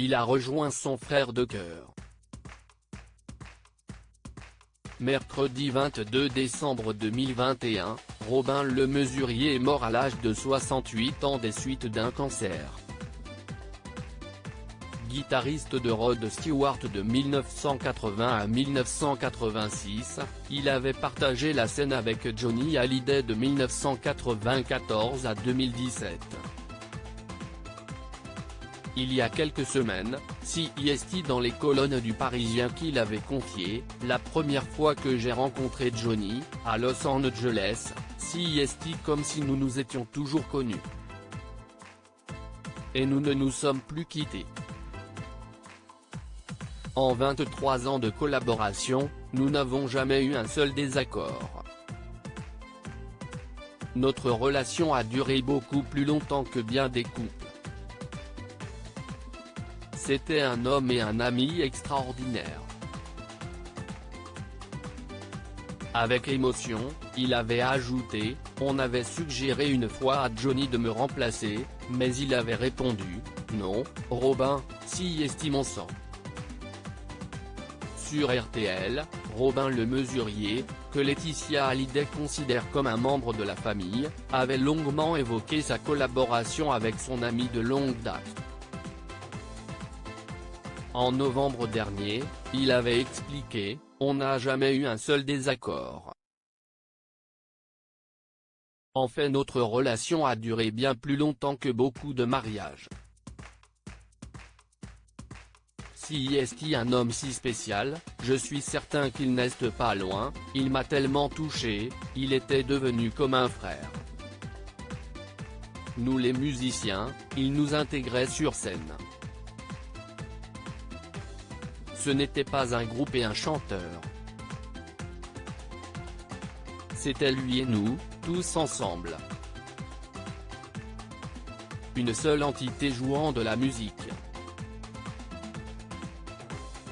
il a rejoint son frère de cœur. Mercredi 22 décembre 2021, Robin Le Mesurier est mort à l'âge de 68 ans des suites d'un cancer. Guitariste de Rod Stewart de 1980 à 1986, il avait partagé la scène avec Johnny Hallyday de 1994 à 2017. Il y a quelques semaines, CIST dans les colonnes du Parisien qu'il avait confié, la première fois que j'ai rencontré Johnny, à Los Angeles, CIST comme si nous nous étions toujours connus. Et nous ne nous sommes plus quittés. En 23 ans de collaboration, nous n'avons jamais eu un seul désaccord. Notre relation a duré beaucoup plus longtemps que bien des couples. C'était un homme et un ami extraordinaires. Avec émotion, il avait ajouté, on avait suggéré une fois à Johnny de me remplacer, mais il avait répondu, non, Robin, si estime mon sang. Sur RTL, Robin Le Mesurier, que Laetitia Hallyday considère comme un membre de la famille, avait longuement évoqué sa collaboration avec son ami de longue date. En novembre dernier, il avait expliqué, on n'a jamais eu un seul désaccord. En fait, notre relation a duré bien plus longtemps que beaucoup de mariages. Si est-il un homme si spécial, je suis certain qu'il n'est pas loin, il m'a tellement touché, il était devenu comme un frère. Nous les musiciens, il nous intégrait sur scène. Ce n'était pas un groupe et un chanteur. C'était lui et nous, tous ensemble. Une seule entité jouant de la musique.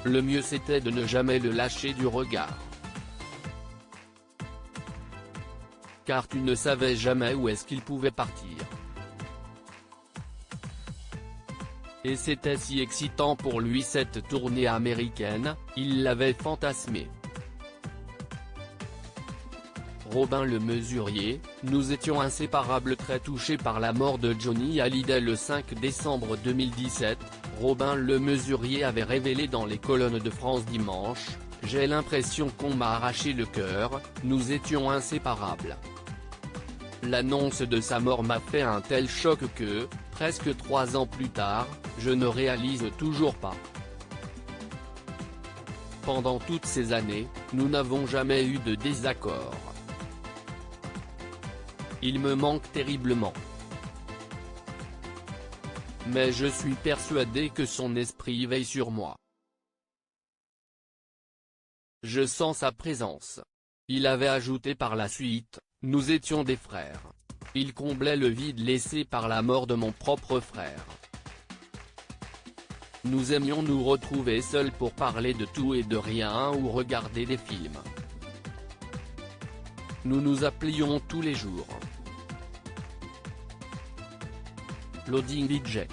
Le mieux c'était de ne jamais le lâcher du regard. Car tu ne savais jamais où est-ce qu'il pouvait partir. Et c'était si excitant pour lui cette tournée américaine, il l'avait fantasmé. Robin Le Mesurier, nous étions inséparables très touchés par la mort de Johnny Hallyday le 5 décembre 2017, Robin Le Mesurier avait révélé dans les colonnes de France Dimanche, j'ai l'impression qu'on m'a arraché le cœur, nous étions inséparables. L'annonce de sa mort m'a fait un tel choc que, presque 3 ans plus tard, je ne réalise toujours pas. Pendant toutes ces années, nous n'avons jamais eu de désaccord. Il me manque terriblement. Mais je suis persuadé que son esprit veille sur moi. Je sens sa présence. Il avait ajouté par la suite, nous étions des frères. Il comblait le vide laissé par la mort de mon propre frère. Nous aimions nous retrouver seuls pour parler de tout et de rien ou regarder des films. Nous nous appelions tous les jours. Loading DJ.